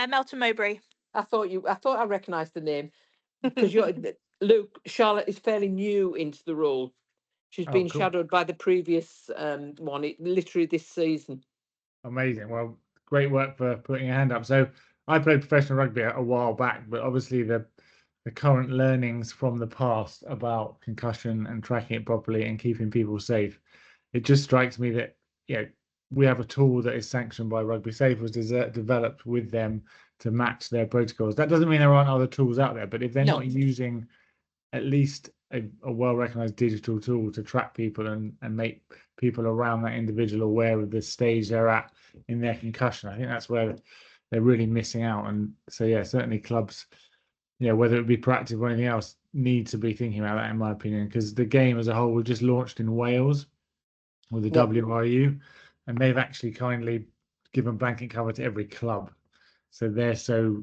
Melton Mowbray. I thought I recognised the name because Luke. Charlotte is fairly new into the role. She's been cool. shadowed by the previous one, literally this season. Amazing. Well, great work for putting your hand up. So I played professional rugby a while back, but obviously the current learnings from the past about concussion and tracking it properly and keeping people safe, it just strikes me that we have a tool that is sanctioned by Rugby Safe, was developed with them to match their protocols. That doesn't mean there aren't other tools out there, but if they're not using at least a well-recognized digital tool to track people and make people around that individual aware of the stage they're at in their concussion, I think that's where they're really missing out. And so, yeah, certainly clubs, whether it be proactive or anything else, need to be thinking about that, in my opinion, because the game as a whole, we've just launched in Wales with the WRU, and they've actually kindly given blanket cover to every club. So they're so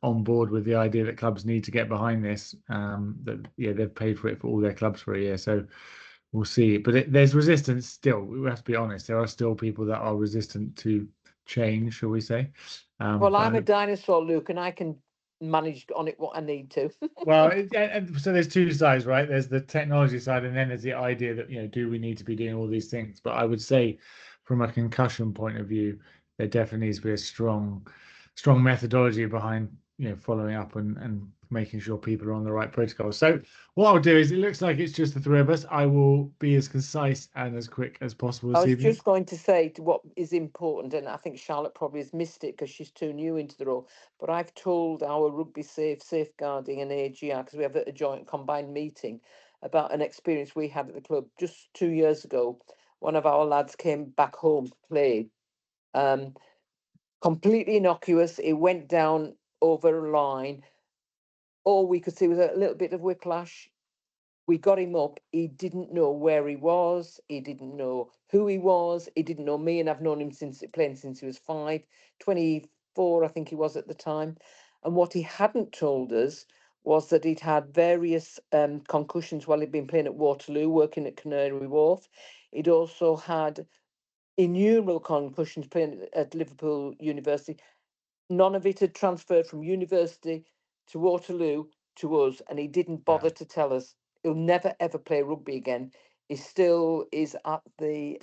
on board with the idea that clubs need to get behind this, that they've paid for it for all their clubs for a year. So we'll see. But there's resistance still. We have to be honest. There are still people that are resistant to change, shall we say? Well, I'm a dinosaur, Luke, and I can manage on it what I need to. Well, and so there's two sides, right? There's the technology side, and then there's the idea that do we need to be doing all these things? But I would say, from a concussion point of view, there definitely needs to be a strong methodology behind following up and making sure people are on the right protocols. So what I'll do is, it looks like it's just the three of us. I will be as concise and as quick as possible this evening. Just going to say what is important, and I think Charlotte probably has missed it because she's too new into the role, but I've told our Rugby Safe, Safeguarding and AGR, because we have a joint combined meeting, about an experience we had at the club just 2 years ago. One of our lads came back home to play, completely innocuous. He went down over a line. All we could see was a little bit of whiplash. We got him up. He didn't know where he was. He didn't know who he was. He didn't know me, and I've known him playing since he was 24, I think he was at the time. And what he hadn't told us was that he'd had various concussions while he'd been playing at Waterloo, working at Canary Wharf. He'd also had innumerable concussions playing at Liverpool University. None of it had transferred from university to Waterloo to us, and he didn't bother to tell us. He'll never ever play rugby again. He still is at the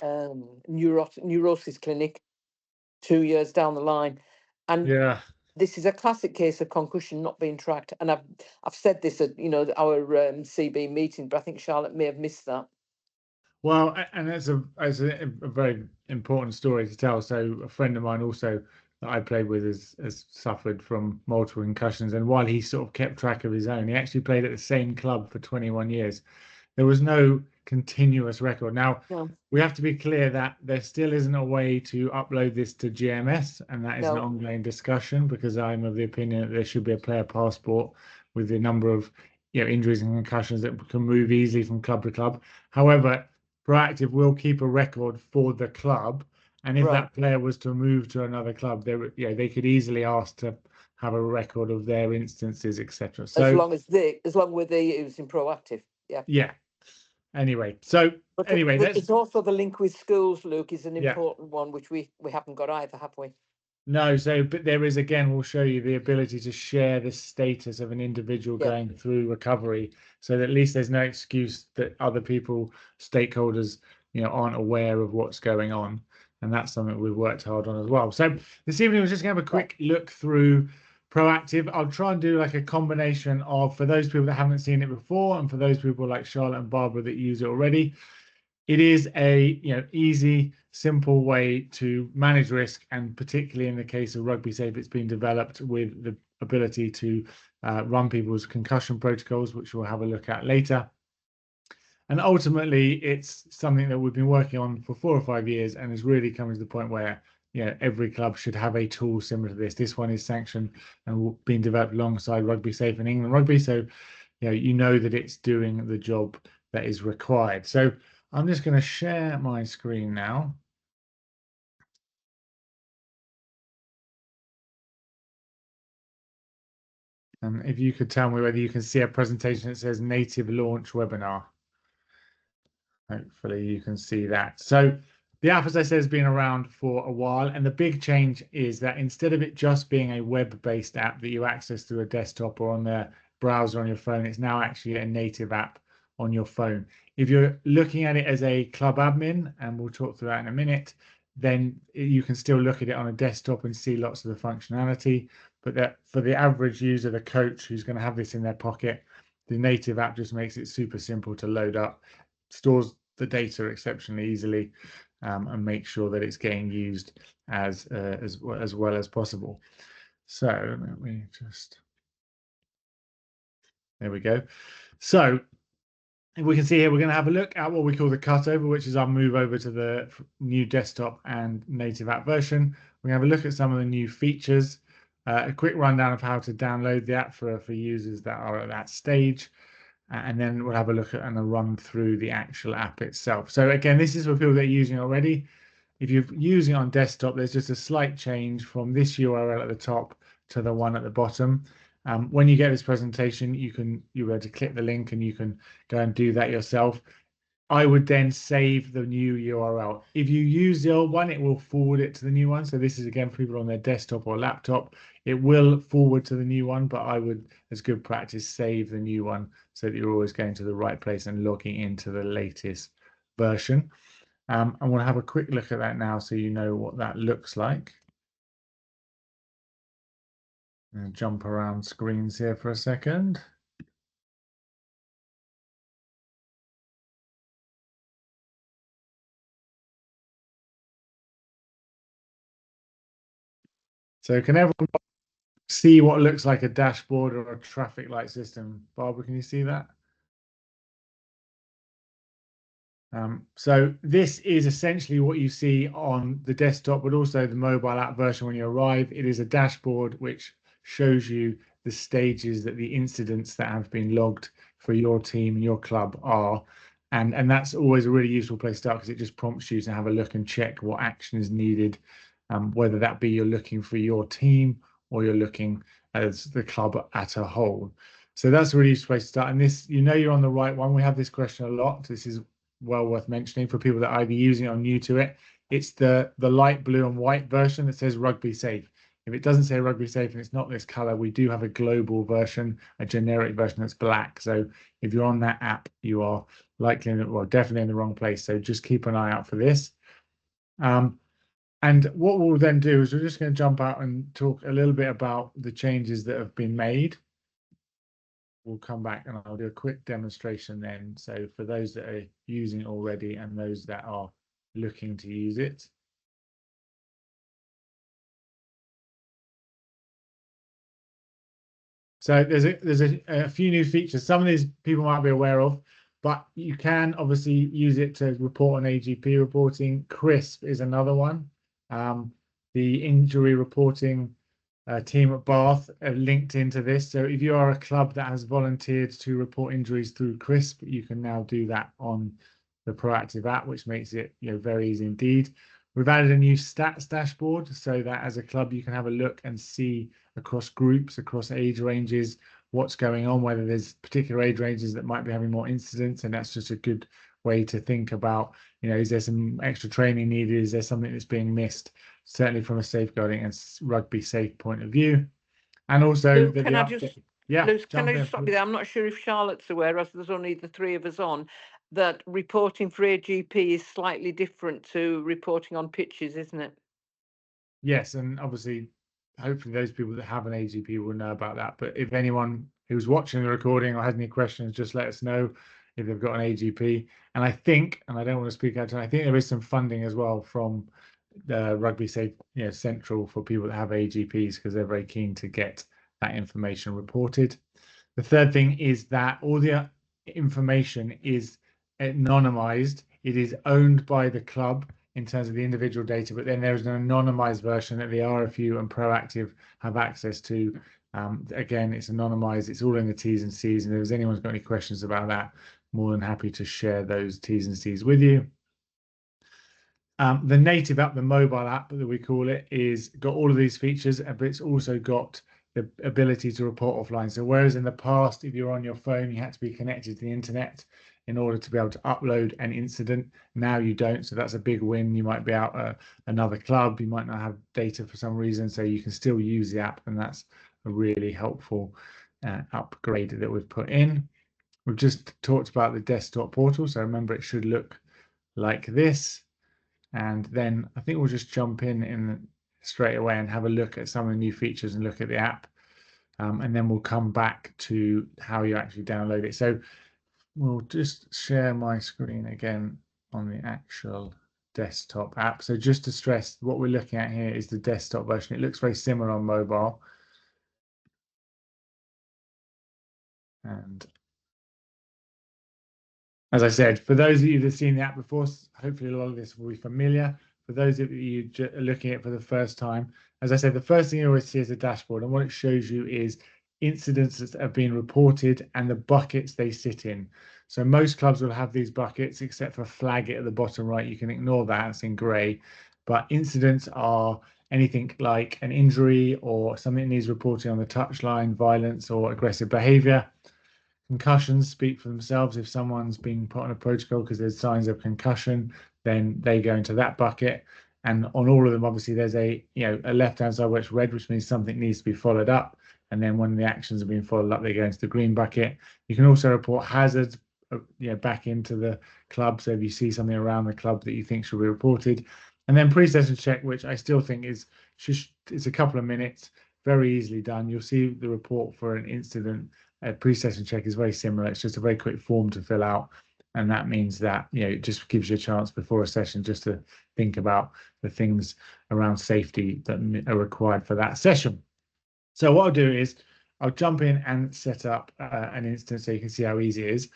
neurosis clinic 2 years down the line, and this is a classic case of concussion not being tracked. And I've said this at our CB meeting, but I think Charlotte may have missed that. Well, and that's a very important story to tell. So a friend of mine also that I played with has suffered from multiple concussions, and while he sort of kept track of his own, he actually played at the same club for 21 years. There was no continuous record. Now, we have to be clear that there still isn't a way to upload this to GMS, and that is an ongoing discussion, because I'm of the opinion that there should be a player passport with the number of injuries and concussions that can move easily from club to club. However, Proactive will keep a record for the club, and if that player was to move to another club, they could easily ask to have a record of their instances, etc. So as long as they're using Proactive, Anyway, it's also the link with schools, Luke, is an important one, which we haven't got either, have we? No, but there is, again, we'll show you the ability to share the status of an individual going through recovery, so that at least there's no excuse that other people, stakeholders, aren't aware of what's going on. And that's something we've worked hard on as well. So this evening, we're just going to have a quick look through Proactive. I'll try and do like a combination of, for those people that haven't seen it before, and for those people like Charlotte and Barbara that use it already. It is a easy, simple way to manage risk, and particularly in the case of Rugby Safe, it's been developed with the ability to run people's concussion protocols, which we'll have a look at later. And ultimately, it's something that we've been working on for 4 or 5 years, and is really coming to the point where every club should have a tool similar to this. This one is sanctioned and being developed alongside Rugby Safe and England Rugby, so you know that it's doing the job that is required. So I'm just going to share my screen now. And if you could tell me whether you can see a presentation that says native launch webinar. Hopefully you can see that. So The app, as I said, has been around for a while, and the big change is that instead of it just being a web-based app that you access through a desktop or on the browser on your phone, it's now actually a native app on your phone. If you're looking at it as a club admin, and we'll talk through that in a minute, then you can still look at it on a desktop and see lots of the functionality. But that for the average user, the coach who's going to have this in their pocket, the native app just makes it super simple to load up, stores the data exceptionally easily, and make sure that it's getting used as well as possible. So let me just, there we go. So we can see here, we're going to have a look at what we call the cutover, which is our move over to the new desktop and native app version. We're going to have a look at some of the new features, a quick rundown of how to download the app for users that are at that stage. And then we'll have a look at and a run through the actual app itself. So again, this is for people that are using it already. If you're using it on desktop, there's just a slight change from this URL at the top to the one at the bottom. When you get this presentation, you're able to click the link and you can go and do that yourself. I would then save the new URL. If you use the old one, it will forward it to the new one. So this is again for people on their desktop or laptop. It will forward to the new one, but I would, as good practice, save the new one so that you're always going to the right place and logging into the latest version. And we'll have a quick look at that now so you know what that looks like. And jump around screens here for a second. So can everyone see what looks like a dashboard or a traffic light system? Barbara, can you see that? So this is essentially what you see on the desktop, but also the mobile app version when you arrive. It is a dashboard which shows you the stages that the incidents that have been logged for your team and your club are. And that's always a really useful place to start because it just prompts you to have a look and check what action is needed, whether that be you're looking for your team or you're looking as the club at a whole. So that's a really useful place to start. And this, you're on the right one. We have this question a lot. This is well worth mentioning for people that are either using it or new to it. It's the light blue and white version that says rugby safe. If it doesn't say rugby safe and it's not this color, we do have a global version, a generic version that's black. So if you're on that app, you are likely, well, definitely in the wrong place. So just keep an eye out for this. And what we'll then do is we're just going to jump out and talk a little bit about the changes that have been made. We'll come back and I'll do a quick demonstration then. So for those that are using it already and those that are looking to use it. So there's a few new features. Some of these people might be aware of, but you can obviously use it to report on AGP reporting. CRISP is another one. The injury reporting team at Bath are linked into this. So if you are a club that has volunteered to report injuries through CRISP, you can now do that on the Proactive app, which makes it very easy indeed. We've added a new stats dashboard so that as a club you can have a look and see across groups, across age ranges, what's going on, whether there's particular age ranges that might be having more incidents, and that's just a good way to think about, is there some extra training needed? Is there something that's being missed? Certainly from a safeguarding and rugby safe point of view. And also, Luke, can I just stop you there? I'm not sure if Charlotte's aware, as there's only the three of us on, that reporting for AGP is slightly different to reporting on pitches, isn't it? Yes, and obviously, hopefully those people that have an AGP will know about that. But if anyone who's watching the recording or has any questions, just let us know if they've got an AGP. And I think, and I don't want to speak out, I think there is some funding as well from the Rugby Safe Central for people that have AGPs because they're very keen to get that information reported. The third thing is that all the information is anonymized. It is owned by the club in terms of the individual data, but then there's an anonymized version that the RFU and Proactive have access to. Again, it's anonymized. It's all in the T's and C's. And if anyone's got any questions about that, more than happy to share those T's and C's with you. The native app, the mobile app that we call it, is got all of these features, but it's also got the ability to report offline. So whereas in the past, if you're on your phone, you had to be connected to the internet, in order to be able to upload an incident. Now you don't, so that's a big win. You might be out another club, you might not have data for some reason, so you can still use the app, and that's a really helpful upgrade that we've put in. We've just talked about the desktop portal, so remember it should look like this. And then I think we'll just jump in straight away and have a look at some of the new features and look at the app. And then we'll come back to how you actually download it. So we'll just share my screen again on the actual desktop app. So just to stress, what we're looking at here is the desktop version. It looks very similar on mobile. And as I said, for those of you that have seen the app before, hopefully a lot of this will be familiar. For those of you looking at it for the first time, as I said, the first thing you always see is a dashboard, and what it shows you is incidents that have been reported and the buckets they sit in. So most clubs will have these buckets, except for flag it at the bottom right. You can ignore that, it's in grey. But incidents are anything like an injury or something that needs reporting on the touchline, violence or aggressive behaviour. Concussions speak for themselves. If someone's been put on a protocol because there's signs of concussion, then they go into that bucket. And on all of them, obviously, there's a left-hand side where it's red, which means something needs to be followed up. And then when the actions have been followed up, they go into the green bucket. You can also report hazards, back into the club. So if you see something around the club that you think should be reported, and then pre-session check, which I still think is it's a couple of minutes, very easily done. You'll see the report for an incident. A pre-session check is very similar. It's just a very quick form to fill out, and that means that it just gives you a chance before a session just to think about the things around safety that are required for that session. So what I'll do is I'll jump in and set up an instance so you can see how easy it is.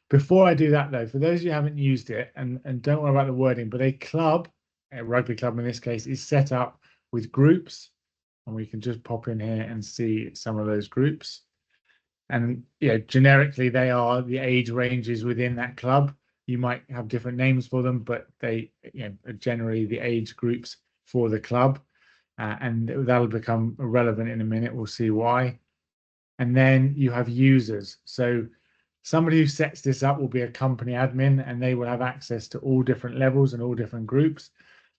Before I do that, though, for those of you who haven't used it, and don't worry about the wording, but a club, a rugby club in this case, is set up with groups, and we can just pop in here and see some of those groups. And generically, they are the age ranges within that club. You might have different names for them, but they are generally the age groups for the club. And that'll become relevant in a minute. We'll see why. And then you have users. So somebody who sets this up will be a company admin, and they will have access to all different levels and all different groups.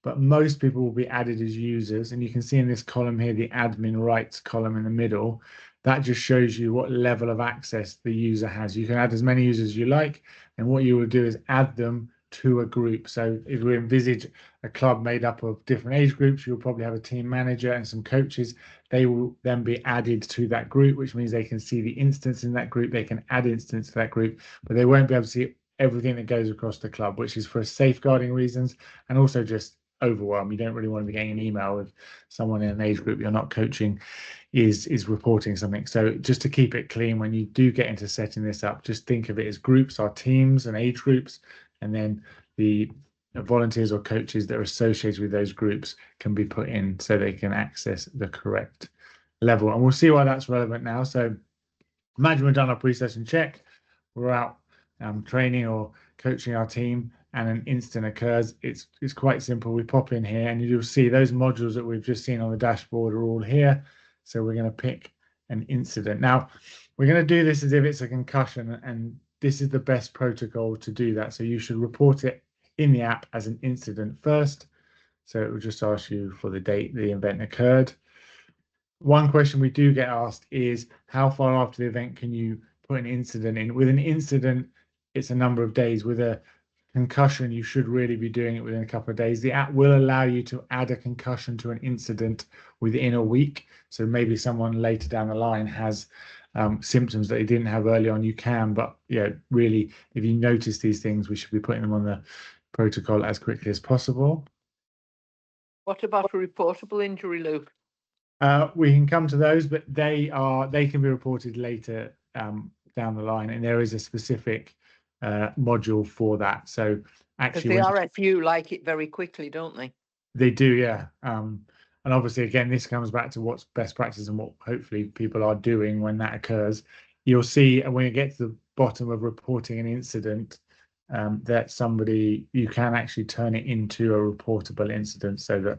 But most people will be added as users. And you can see in this column here, the admin rights column in the middle, that just shows you what level of access the user has. You can add as many users as you like, and what you will do is add them to a group. So if we envisage a club made up of different age groups, you'll probably have a team manager and some coaches. They will then be added to that group, which means they can see the instance in that group. They can add instance to that group, but they won't be able to see everything that goes across the club, which is for safeguarding reasons and also just overwhelm. You don't really want to be getting an email with someone in an age group you're not coaching is reporting something. So just to keep it clean, when you do get into setting this up, just think of it as groups or teams and age groups, and then the volunteers or coaches that are associated with those groups can be put in so they can access the correct level. And we'll see why that's relevant now. So imagine we've done our pre-session check, we're out training or coaching our team, and an incident occurs. It's quite simple. We pop in here and you'll see those modules that we've just seen on the dashboard are all here. So we're going to pick an incident. Now, we're going to do this as if it's a concussion, and this is the best protocol to do that. So you should report it in the app as an incident first. So it will just ask you for the date the event occurred. One question we do get asked is, how far after the event can you put an incident in? With an incident, it's a number of days. With a concussion, you should really be doing it within a couple of days. The app will allow you to add a concussion to an incident within a week. So maybe someone later down the line has symptoms that they didn't have early on, you can. But really, if you notice these things, we should be putting them on the protocol as quickly as possible. What about a reportable injury, Luke? We can come to those, but they can be reported later down the line, and there is a specific module for that. So actually, because the RFU like it very quickly, don't they? They do, yeah. And obviously, again, this comes back to what's best practice and what hopefully people are doing when that occurs. You'll see when you get to the bottom of reporting an incident, that you can actually turn it into a reportable incident, so that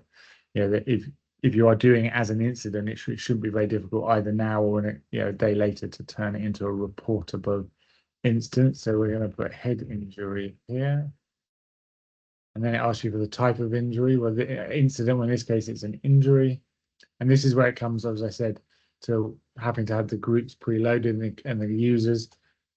that if you are doing it as an incident, it shouldn't be very difficult either now or a day later to turn it into a reportable instance. So we're going to put head injury here. And then it asks you for the type of injury. Well, the incident, well, in this case, it's an injury. And this is where it comes, as I said, to having to have the groups preloaded and the users.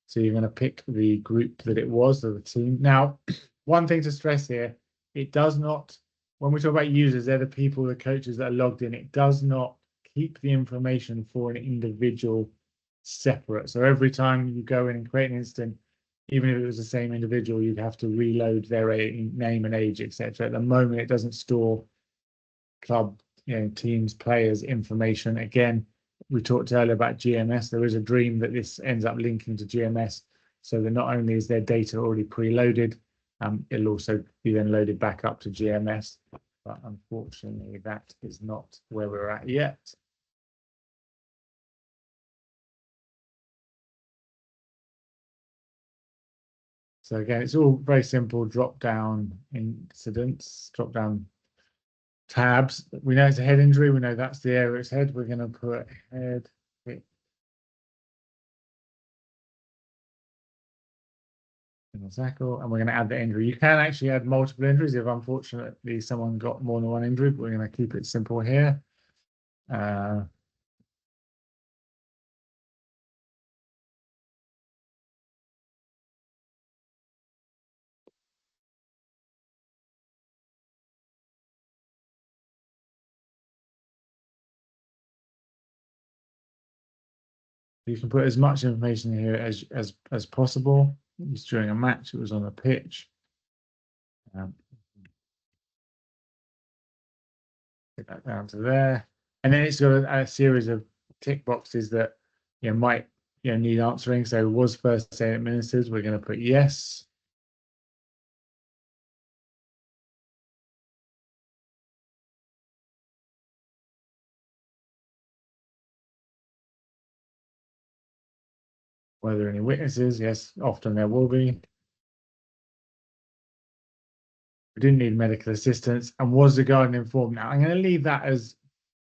So you're going to pick the group that it was, or the team. Now, one thing to stress here, it does not, when we talk about users, they're the people, the coaches that are logged in. It does not keep the information for an individual separate. So every time you go in and create an instance, even if it was the same individual, you'd have to reload their name and age, etc. At the moment, it doesn't store club, teams, players information. Again, we talked earlier about GMS. There is a dream that this ends up linking to GMS, so that not only is their data already preloaded, it'll also be then loaded back up to GMS. But unfortunately, that is not where we're at yet. So again, it's all very simple. Drop down incidents, drop down tabs. We know it's a head injury. We know that's the area it's head. We're going to put head. Tackle, and we're going to add the injury. You can actually add multiple injuries if unfortunately someone got more than one injury, but we're going to keep it simple here. You can put as much information here as possible. It was during a match, it was on a pitch. Get that down to there. And then it's got a series of tick boxes that might need answering. So was first aid administered? We're going to put yes. Were there any witnesses? Yes, often there will be. We didn't need medical assistance. And was the guardian informed? Now, I'm going to leave that as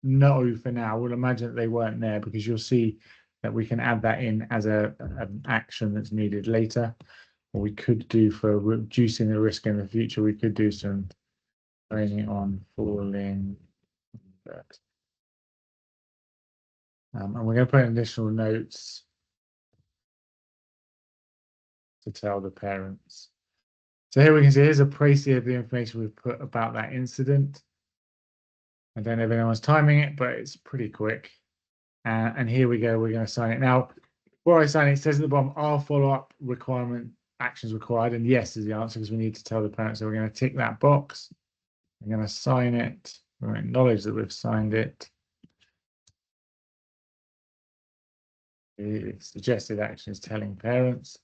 no for now. We'll imagine that they weren't there, because you'll see that we can add that in as an action that's needed later. Or we could do, for reducing the risk in the future, we could do some training on falling. And we're going to put in additional notes to tell the parents. So here we can see, here's a précis of the information we've put about that incident. I don't know if anyone's timing it, but it's pretty quick. And here we go, we're going to sign it. Now, before I sign it, it says at the bottom, are follow-up requirement actions required? And yes is the answer, because we need to tell the parents. So we're going to tick that box. We're going to sign it. We're going to acknowledge that we've signed it. The suggested action is telling parents.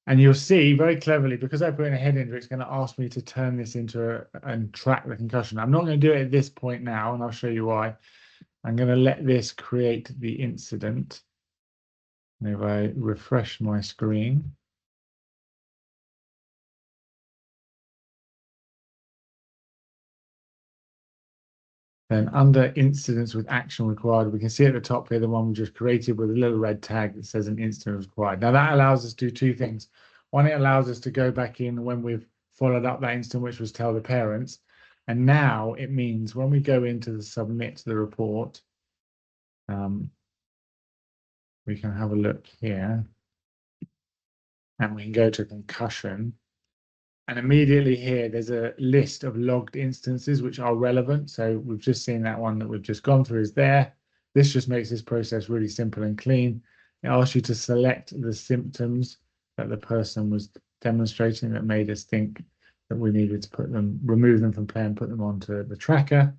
And you'll see very cleverly, because I put in a head injury, it's going to ask me to turn this into and track the concussion. I'm not going to do it at this point now, and I'll show you why. I'm going to let this create the incident. And if I refresh my screen, then under incidents with action required, we can see at the top here the one we just created with a little red tag that says an incident required. Now that allows us to do two things. One, it allows us to go back in when we've followed up that incident, which was tell the parents. And now it means when we go into the submit the report, we can have a look here, and we can go to concussion. And immediately here, there's a list of logged instances which are relevant. So we've just seen that one that we've just gone through is there. This just makes this process really simple and clean. It asks you to select the symptoms that the person was demonstrating that made us think that we needed to remove them from play and put them onto the tracker.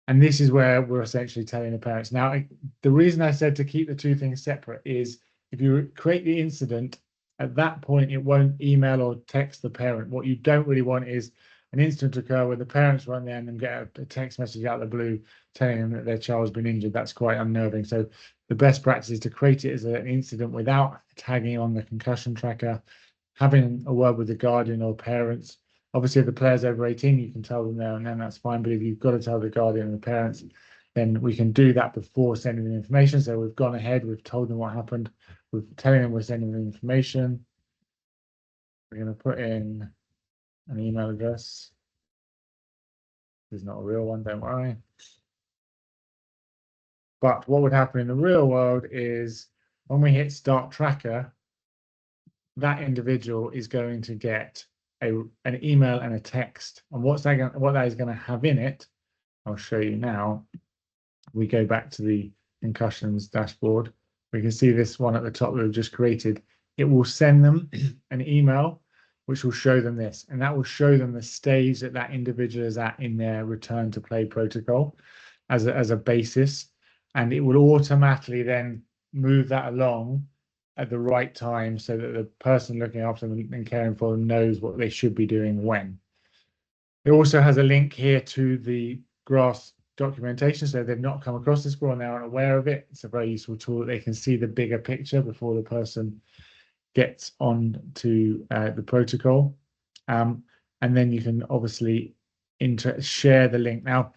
And this is where we're essentially telling the parents. Now, the reason I said to keep the two things separate is if you create the incident, at that point, it won't email or text the parent. What you don't really want is an incident occur where the parents run there and then get a text message out of the blue telling them that their child's been injured. That's quite unnerving. So the best practice is to create it as an incident without tagging on the concussion tracker, having a word with the guardian or parents. Obviously, if the player's over 18, you can tell them there and then, that's fine. But if you've got to tell the guardian and the parents, then we can do that before sending them information. So we've gone ahead, we've told them what happened, we're telling them we're sending them information. We're going to put in an email address. This is not a real one, don't worry. But what would happen in the real world is when we hit Start Tracker, that individual is going to get an email and a text. And what that is going to have in it, I'll show you now. We go back to the concussions dashboard. We can see this one at the top that we've just created. It will send them an email which will show them this, and that will show them the stage that that individual is at in their return to play protocol as a basis, and it will automatically then move that along at the right time so that the person looking after them and caring for them knows what they should be doing when. It also has a link here to the GRASS documentation, so they've not come across this before and they aren't aware of it. It's a very useful tool that they can see the bigger picture before the person gets on to the protocol. And then you can obviously share the link. Now,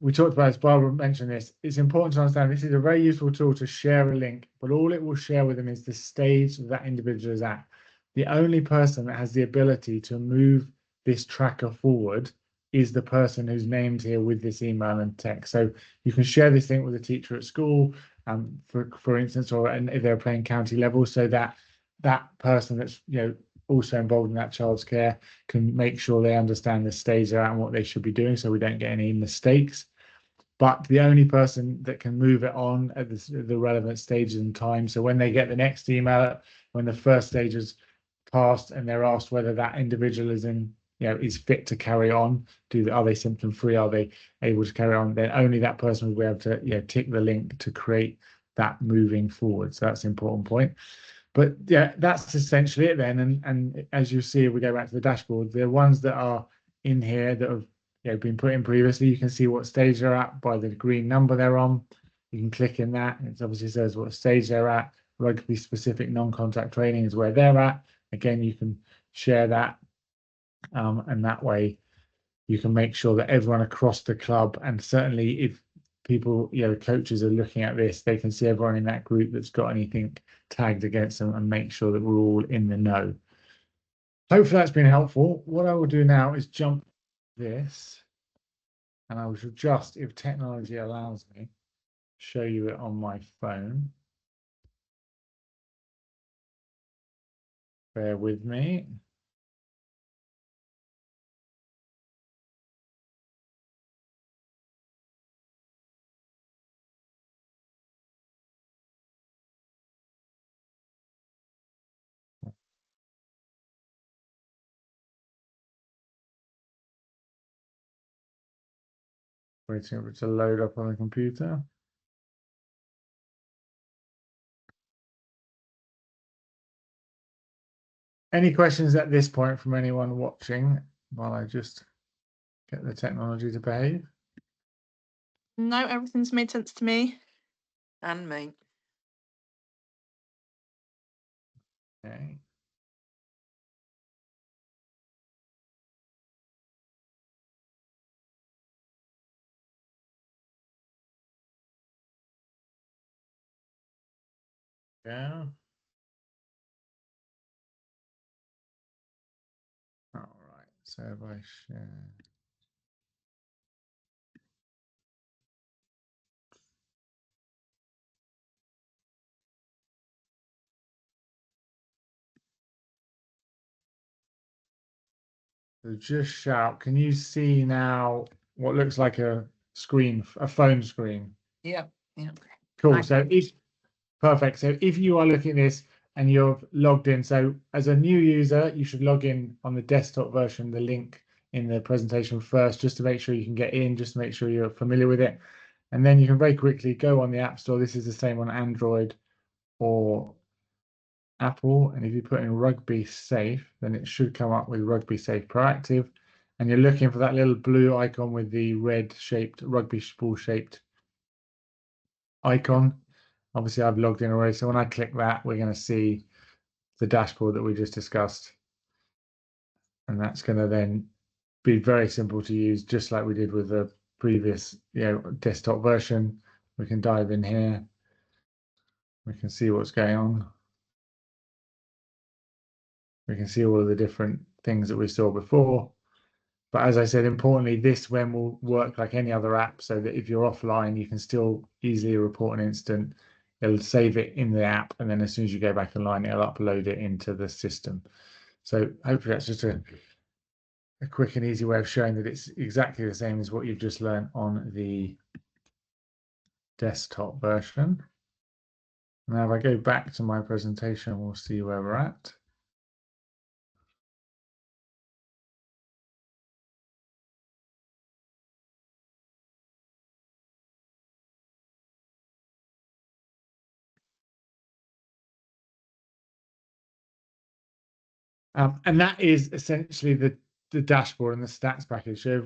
we talked about this, Barbara mentioned this. It's important to understand this is a very useful tool to share a link, but all it will share with them is the stage that individual is at. The only person that has the ability to move this tracker forward is the person who's named here with this email and text. So you can share this link with a teacher at school, for instance, or if they're playing county level, so that that person that's also involved in that child's care can make sure they understand the stage they're at and what they should be doing, so we don't get any mistakes. But the only person that can move it on at the relevant stages in time. So when they get the next email, when the first stage is passed and they're asked whether that individual is is fit to carry on, are they symptom free, are they able to carry on, then only that person will be able to tick the link to create that moving forward. So that's an important point. But yeah, that's essentially it then. And as you see, if we go back to the dashboard, the ones that are in here that have been put in previously, you can see what stage they're at by the green number they're on. You can click in that, and it obviously says what stage they're at. Rugby specific non-contact training is where they're at. Again, you can share that, and that way you can make sure that everyone across the club, and certainly if people, coaches are looking at this, they can see everyone in that group that's got anything tagged against them and make sure that we're all in the know. Hopefully that's been helpful. What I will do now is jump this, and I will just, if technology allows me, show you it on my phone. Bear with me. Waiting for it to load up on the computer. Any questions at this point from anyone watching while I just get the technology to behave? No, everything's made sense to me. And me. Okay. Yeah. All right. So if I share. So just shout. Can you see now what looks like a screen, a phone screen? Yeah. Yeah. Cool. So perfect. So if you are looking at this and you're logged in, so as a new user, you should log in on the desktop version, the link in the presentation first, just to make sure you can get in, just to make sure you're familiar with it. And then you can very quickly go on the App Store. This is the same on Android or Apple. And if you put in Rugby Safe, then it should come up with Rugby Safe Proactive. And you're looking for that little blue icon with the red shaped rugby ball shaped icon. Obviously, I've logged in already. So when I click that, we're going to see the dashboard that we just discussed. And that's going to then be very simple to use, just like we did with the previous desktop version. We can dive in here. We can see what's going on. We can see all of the different things that we saw before. But as I said, importantly, this when will work like any other app, so that if you're offline, you can still easily report an incident. It'll save it in the app, and then as soon as you go back online, it'll upload it into the system. So hopefully that's just a quick and easy way of showing that it's exactly the same as what you've just learned on the desktop version. Now, if I go back to my presentation, we'll see where we're at. And that is essentially the dashboard and the stats package. So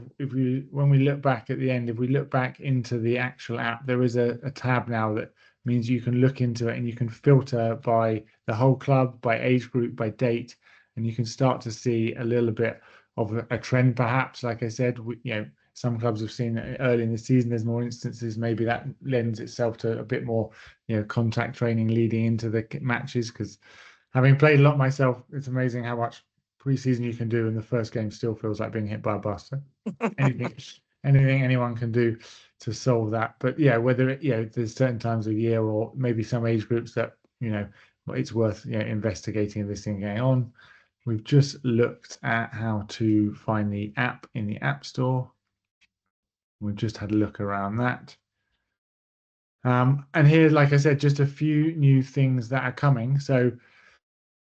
when we look back at the end, if we look back into the actual app, there is a tab now that means you can look into it and you can filter by the whole club, by age group, by date, and you can start to see a little bit of a trend, perhaps. Like I said, some clubs have seen early in the season there's more instances. Maybe that lends itself to a bit more, contact training leading into the matches, because having played a lot myself, it's amazing how much preseason you can do, and the first game still feels like being hit by a bus. So anything anyone can do to solve that. But yeah, whether there's certain times of year or maybe some age groups that it's worth investigating this thing going on. We've just looked at how to find the app in the App Store. We've just had a look around that. And here, like I said, just a few new things that are coming. So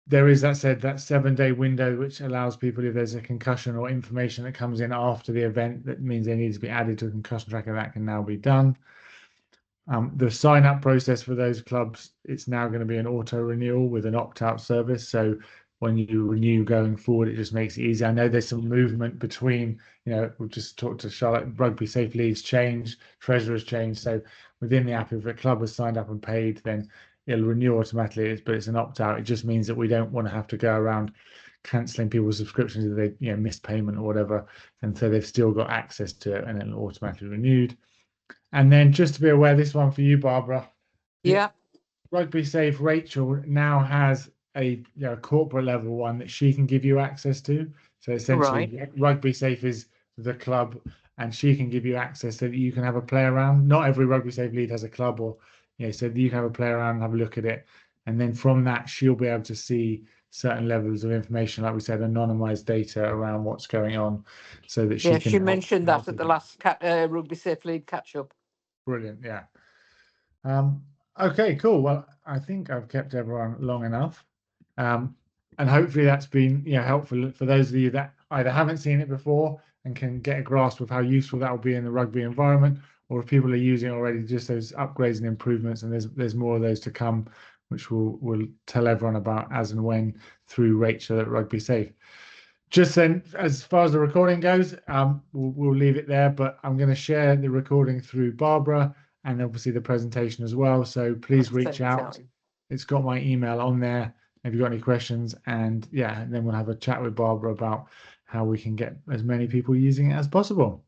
there is that 7-day window, which allows people, if there's a concussion or information that comes in after the event that means they need to be added to a concussion tracker, that can now be done. The sign-up process for those clubs, it's now going to be an auto renewal with an opt-out service. So when you renew going forward, it just makes it easy. I know there's some movement between, we've just talked to Charlotte, Rugby Safe Leagues changed, Treasurer's changed. So within the app, if a club has signed up and paid, then it'll renew automatically, but it's an opt-out. It just means that we don't want to have to go around cancelling people's subscriptions if they missed payment or whatever, and so they've still got access to it, and it'll automatically renewed. And then just to be aware, this one for you, Barbara. Yeah. Rugby Safe Rachel now has a corporate level one that she can give you access to. So essentially, Rugby Safe is the club, and she can give you access so that you can have a play around. Not every Rugby Safe lead has a club, or so that you can have a play around and have a look at it. And then from that, she'll be able to see certain levels of information, like we said, anonymized data around what's going on, so that she can. She mentioned that at the last Rugby Safe League catch up. Brilliant, yeah. Okay, cool. Well, I think I've kept everyone long enough. And hopefully that's been helpful for those of you that either haven't seen it before and can get a grasp of how useful that will be in the rugby environment, or if people are using already, just those upgrades and improvements, and there's more of those to come, which we'll tell everyone about as and when through Rachel at Rugby Safe. Just then, as far as the recording goes, we'll leave it there, but I'm going to share the recording through Barbara and obviously the presentation as well. So please reach out. It's got my email on there if you've got any questions, and then we'll have a chat with Barbara about how we can get as many people using it as possible.